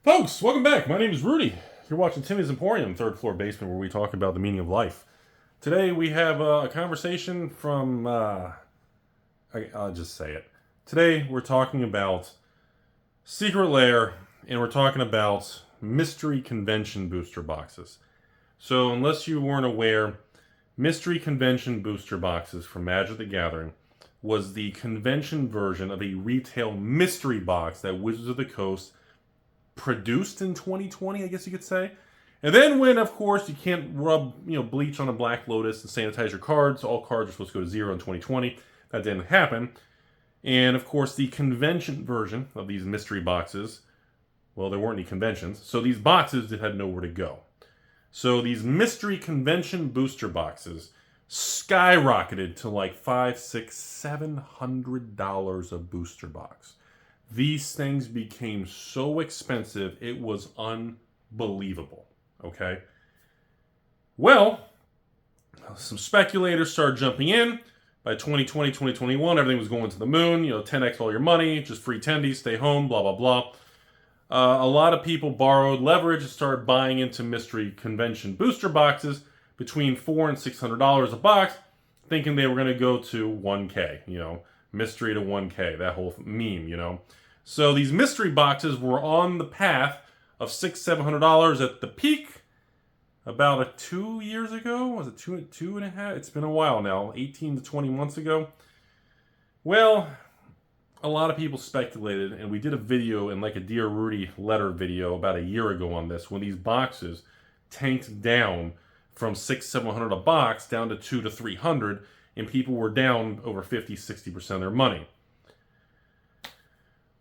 Folks, welcome back. My name is Rudy. You're watching Timmy's Emporium, third floor basement, where we talk about the meaning of life. Today we have a conversation from, I'll just say it. Today we're talking about Secret Lair, and we're talking about mystery convention booster boxes. So unless you weren't aware, mystery convention booster boxes from Magic the Gathering was the convention version of a retail mystery box that Wizards of the Coast produced in 2020, I guess you could say. And then when, of course, you can't rub bleach on a Black Lotus and sanitize your cards, all cards are supposed to go to zero in 2020. That didn't happen. And, of course, the convention version of these mystery boxes, well, there weren't any conventions, so these boxes had nowhere to go. So these mystery convention booster boxes skyrocketed to like $500, $600, $700 a booster box. These things became so expensive, it was unbelievable, okay? Well, some speculators started jumping in. By 2020, 2021, everything was going to the moon. 10x all your money, just free tendies, stay home, blah, blah, blah. A lot of people borrowed leverage and started buying into mystery convention booster boxes between $400 and $600 a box, thinking they were going to go to 1K, mystery to 1K, that whole meme, So these mystery boxes were on the path of $600-$700 at the peak about 2 years ago. Was it two and a half? It's been a while now, 18 to 20 months ago. Well, a lot of people speculated, and we did a video in like a Dear Rudy letter video about a year ago on this, when these boxes tanked down from $600-$700 a box down to $200 to $300, and people were down over 50-60% of their money.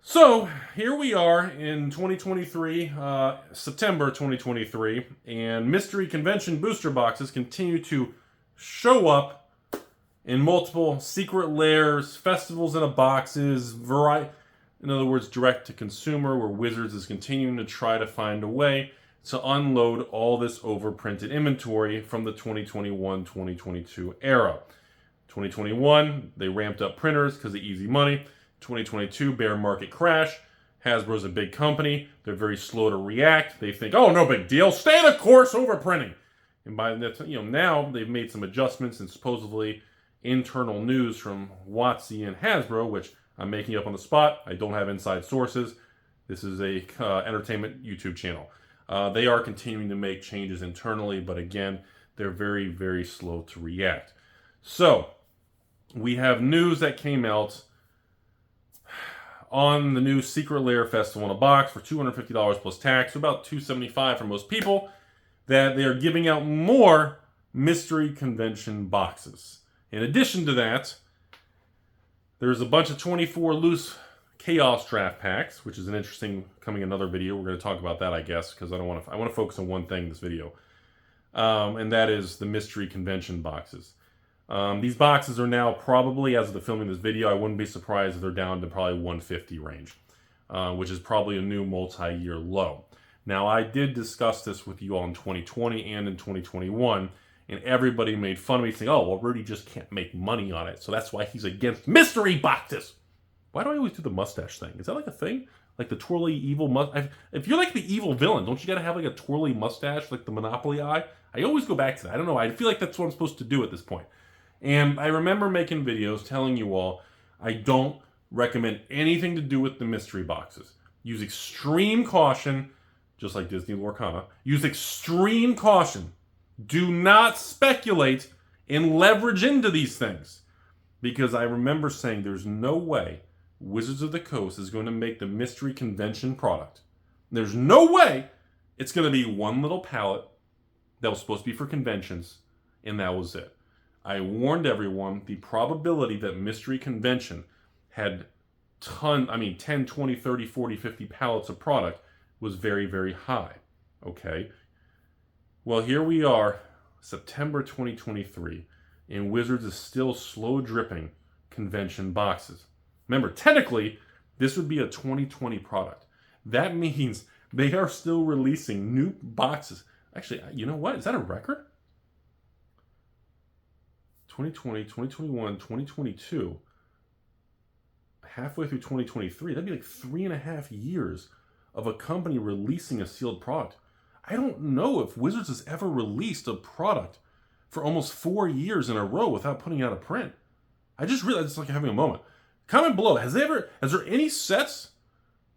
So here we are in 2023, September 2023, and mystery convention booster boxes continue to show up in multiple secret lairs, festivals in a boxes, in other words, direct to consumer, where Wizards is continuing to try to find a way to unload all this overprinted inventory from the 2021-2022 era. 2021, they ramped up printers because of easy money. 2022, bear market crash. Hasbro's a big company. They're very slow to react. They think, oh, no big deal. Stay the course, overprinting. And by now they've made some adjustments, and supposedly internal news from WotC and Hasbro, which I'm making up on the spot. I don't have inside sources. This is a entertainment YouTube channel. They are continuing to make changes internally, but again, they're very, very slow to react. So we have news that came out on the new Secret Lair Festival in a box for $250 plus tax, so about $275 for most people, that they are giving out more mystery convention boxes. In addition to that, there's a bunch of 24 loose Chaos draft packs, which is an interesting, coming another video. We're going to talk about that, I guess, because I want to focus on one thing in this video, and that is the mystery convention boxes. These boxes are now probably, as of the filming of this video, I wouldn't be surprised if they're down to probably 150 range, which is probably a new multi-year low. Now, I did discuss this with you all in 2020 and in 2021, and everybody made fun of me saying, oh, well, Rudy just can't make money on it, so that's why he's against mystery boxes. Why do I always do the mustache thing? Is that like a thing? Like the twirly evil mustache? If you're like the evil villain, don't you gotta have like a twirly mustache, like the Monopoly eye? I always go back to that. I don't know. I feel like that's what I'm supposed to do at this point. And I remember making videos telling you all, I don't recommend anything to do with the mystery boxes. Use extreme caution, just like Disney Lorcana. Use extreme caution. Do not speculate and leverage into these things. Because I remember saying there's no way Wizards of the Coast is going to make the mystery convention product. There's no way it's going to be one little palette that was supposed to be for conventions, and that was it. I warned everyone the probability that mystery convention had 10, 20, 30, 40, 50 pallets of product was very, very high. Okay? Well, here we are, September 2023, and Wizards is still slow dripping convention boxes. Remember, technically, this would be a 2020 product. That means they are still releasing new boxes. Actually, you know what? Is that a record? 2020, 2021, 2022, halfway through 2023, that'd be like 3.5 years of a company releasing a sealed product. I don't know if Wizards has ever released a product for almost 4 years in a row without putting out a print. I just realized it's like having a moment. Comment below, has there any sets?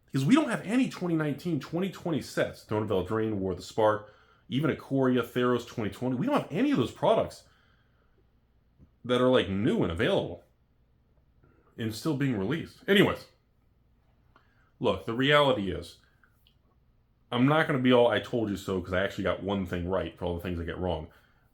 Because we don't have any 2019, 2020 sets. Throne of Eldraine, War of the Spark, even Ikoria, Theros 2020. We don't have any of those products that are like new and available and still being released. Anyways, look, the reality is, I'm not going to be all I told you so because I actually got one thing right for all the things I get wrong.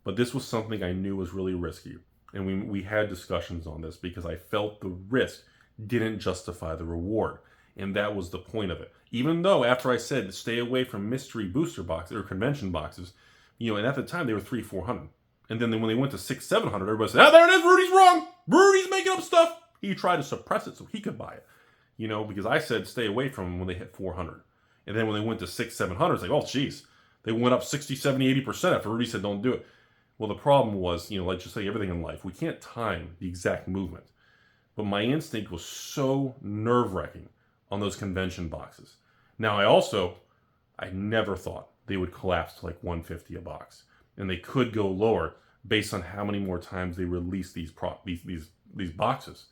But this was something I knew was really risky. And we had discussions on this because I felt the risk didn't justify the reward. And that was the point of it. Even though after I said stay away from mystery booster boxes or convention boxes, and at the time they were $300-$400. And then when they went to $600-$700, everybody said, there it is, Rudy's wrong. Rudy's making up stuff. He tried to suppress it so he could buy it. Because I said stay away from them when they hit $400. And then when they went to $600-$700, it's like, oh, geez. They went up 60, 70, 80% after Rudy said don't do it. Well, the problem was, like just like everything in life, we can't time the exact movement. But my instinct was so nerve-wracking on those convention boxes. Now, I never thought they would collapse to like $150 a box. And they could go lower based on how many more times they release these boxes.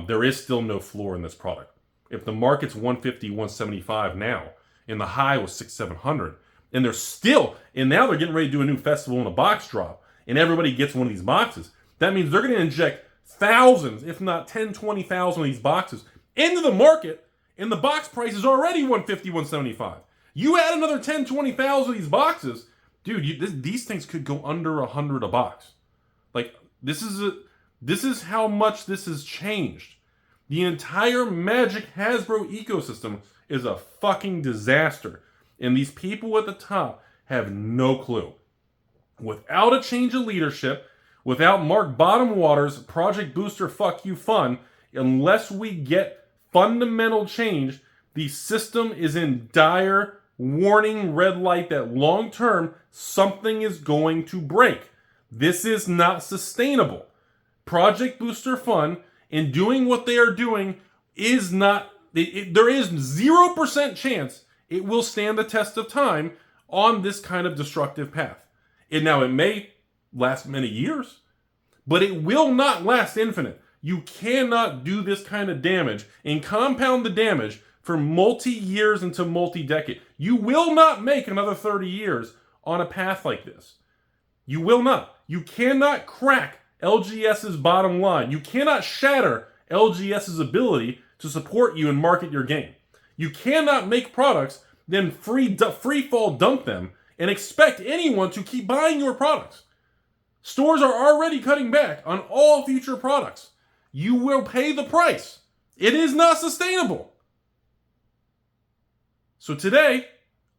There is still no floor in this product. If the market's $150, $175 now, and the high was $600-$700, and now they're getting ready to do a new festival and a box drop, and everybody gets one of these boxes, that means they're going to inject thousands, if not 10, 20,000 of these boxes into the market, and the box price is already $150, $175. You add another 10, 20,000 of these boxes, dude, these things could go under $100 a box. Like, this is how much this has changed. The entire Magic Hasbro ecosystem is a fucking disaster. And these people at the top have no clue. Without a change of leadership, without Mark Bottomwater's Project Booster Fuck You Fun, unless we get fundamental change, the system is in dire warning red light that long term something is going to break. This is not sustainable. Project Booster Fun and doing what they are doing is not, there is 0% chance it will stand the test of time on this kind of destructive path. And now it may last many years, but it will not last infinite. You cannot do this kind of damage and compound the damage for multi-years into multi-decade. You will not make another 30 years on a path like this. You will not. You cannot crack LGS's bottom line. You cannot shatter LGS's ability to support you and market your game. You cannot make products, then free fall dump them, and expect anyone to keep buying your products. Stores are already cutting back on all future products. You will pay the price. It is not sustainable. So today,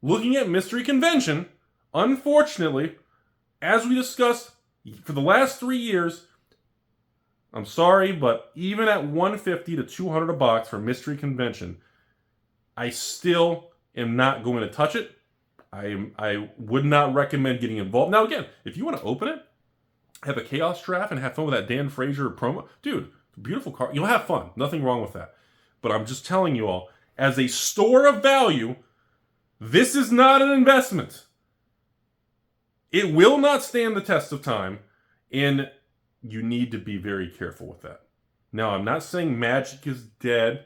looking at Mystery Convention, unfortunately, as we discussed for the last 3 years, I'm sorry, but even at $150 to $200 a box for Mystery Convention, I still am not going to touch it. I would not recommend getting involved. Now, again, if you want to open it, have a Chaos Draft, and have fun with that Dan Frazier promo, dude, beautiful card. You'll have fun. Nothing wrong with that. But I'm just telling you all, as a store of value, this is not an investment. It will not stand the test of time, and you need to be very careful with that. Now, I'm not saying Magic is dead.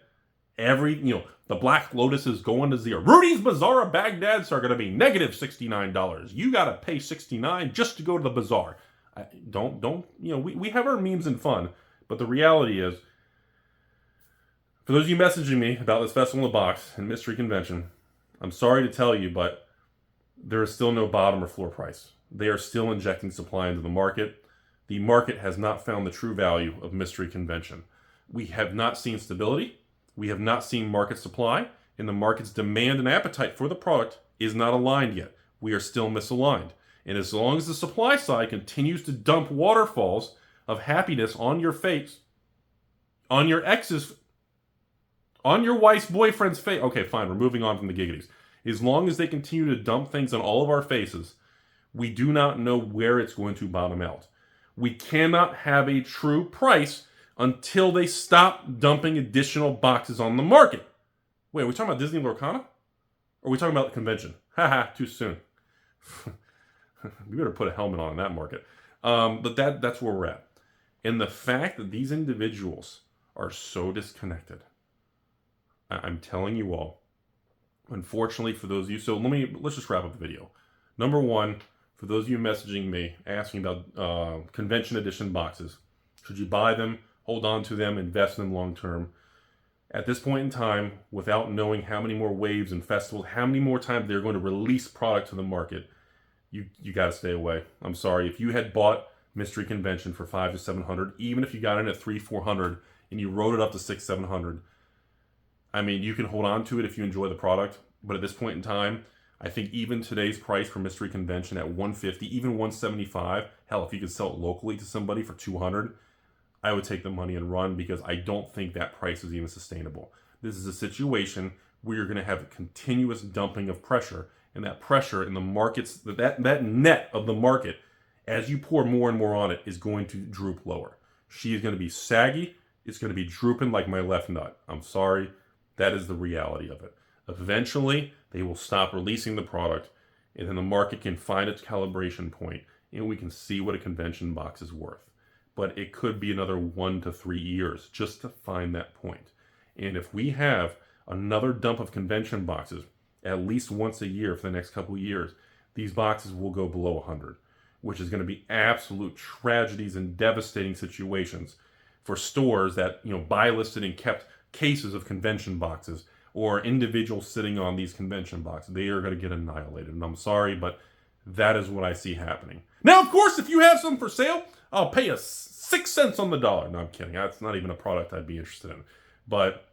The Black Lotus is going to zero. Rudy's Bazaar of Baghdad's are going to be negative $69. You got to pay $69 just to go to the bazaar. We have our memes and fun, but the reality is, for those of you messaging me about this Festival in the Box and Mystery Convention, I'm sorry to tell you, but there is still no bottom or floor price. They are still injecting supply into the market. The market has not found the true value of Mystery Convention. We have not seen stability. We have not seen market supply, and the market's demand and appetite for the product is not aligned yet. We are still misaligned. And as long as the supply side continues to dump waterfalls of happiness on your face, on your ex's, on your wife's boyfriend's face. Okay, fine, we're moving on from the giggities. As long as they continue to dump things on all of our faces, we do not know where it's going to bottom out. We cannot have a true price until they stop dumping additional boxes on the market. Wait, are we talking about Disney Lorcana? Or are we talking about the convention? Haha, too soon. We better put a helmet on in that market. But that's where we're at. And the fact that these individuals are so disconnected, I'm telling you all, unfortunately for those of you, so let's just wrap up the video. Number one, for those of you messaging me, asking about convention edition boxes, should you buy them, hold on to them, invest in them long term? At this point in time, without knowing how many more waves and festivals, how many more times they're going to release product to the market, you got to stay away. I'm sorry. If you had bought Mystery Convention for $500 to $700, even if you got in at $300-400 and you rode it up to $600-700, I mean, you can hold on to it if you enjoy the product. But at this point in time, I think even today's price for Mystery Convention at $150, even $175, hell, if you could sell it locally to somebody for $200, I would take the money and run, because I don't think that price is even sustainable. This is a situation where you're going to have a continuous dumping of pressure, and that pressure in the markets, that net of the market, as you pour more and more on it, is going to droop lower. She is going to be saggy. It's going to be drooping like my left nut. I'm sorry. That is the reality of it. Eventually, they will stop releasing the product, and then the market can find its calibration point, and we can see what a convention box is worth. But it could be another 1 to 3 years just to find that point. And if we have another dump of convention boxes at least once a year for the next couple of years, these boxes will go below 100, which is going to be absolute tragedies and devastating situations for stores that, buy listed and kept cases of convention boxes, or individuals sitting on these convention boxes. They are going to get annihilated. And I'm sorry, but that is what I see happening. Now, of course, if you have some for sale, I'll pay us 6 cents on the dollar. No, I'm kidding. That's not even a product I'd be interested in. But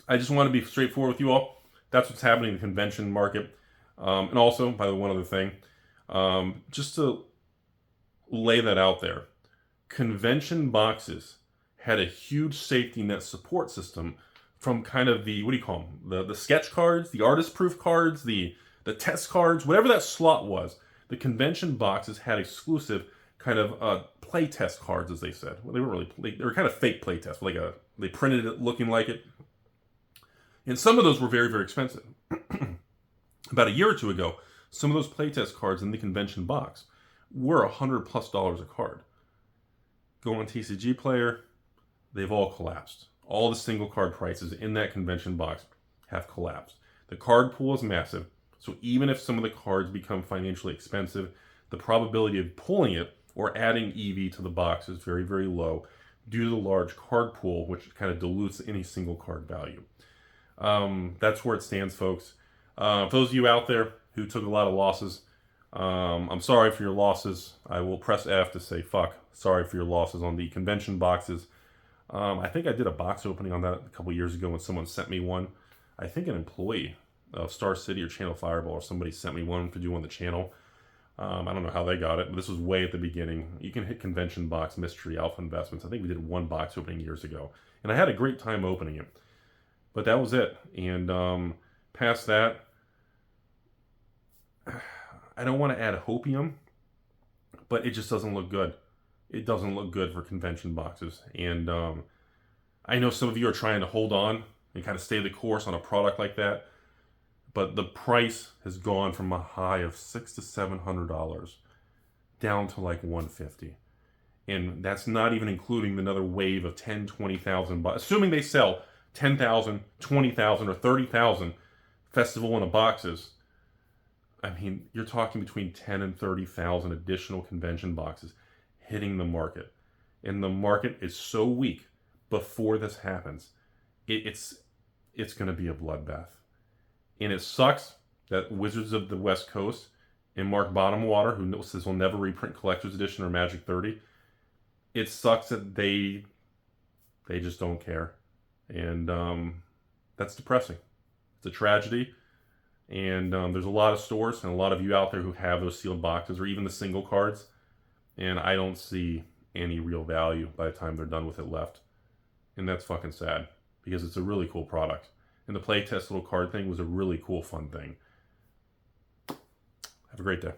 I just want to be straightforward with you all. That's what's happening in the convention market. And also, by the way, one other thing, just to lay that out there, convention boxes had a huge safety net support system from kind of the, what do you call them? The sketch cards, the artist proof cards, the test cards, whatever that slot was. The convention boxes had exclusive kind of play test cards, as they said. Well, they were kind of fake play tests, they printed it looking like it. And some of those were very, very expensive. About a year or two ago, some of those playtest cards in the convention box were $100+ a card. Go on TCG Player, they've all collapsed. All the single card prices in that convention box have collapsed. The card pool is massive, so even if some of the cards become financially expensive, the probability of pulling it or adding EV to the box is very, very low due to the large card pool, which kind of dilutes any single card value. That's where it stands, folks. For those of you out there who took a lot of losses, I'm sorry for your losses. I will press F to say fuck. Sorry for your losses on the convention boxes. I think I did a box opening on that a couple years ago when someone sent me one. I think an employee of Star City or Channel Fireball or somebody sent me one to do on the channel. I don't know how they got it, but this was way at the beginning. You can hit convention box mystery Alpha Investments. I think we did one box opening years ago, and I had a great time opening it. But that was it. And past that, I don't want to add hopium, but it just doesn't look good. It doesn't look good for convention boxes. And I know some of you are trying to hold on and kind of stay the course on a product like that, but the price has gone from a high of $600 to $700 down to like $150. And that's not even including another wave of 10, 20,000, assuming they sell 10,000, 20,000, or 30,000 festival in a boxes. I mean, you're talking between 10 and 30,000 additional convention boxes hitting the market. And the market is so weak before this happens. It's going to be a bloodbath. And it sucks that Wizards of the West Coast and Mark Bottomwater, who says he'll never reprint Collector's Edition or Magic 30, it sucks that they just don't care. And that's depressing. It's a tragedy. And there's a lot of stores and a lot of you out there who have those sealed boxes or even the single cards. And I don't see any real value by the time they're done with it left. And that's fucking sad because it's a really cool product. And the playtest little card thing was a really cool, fun thing. Have a great day.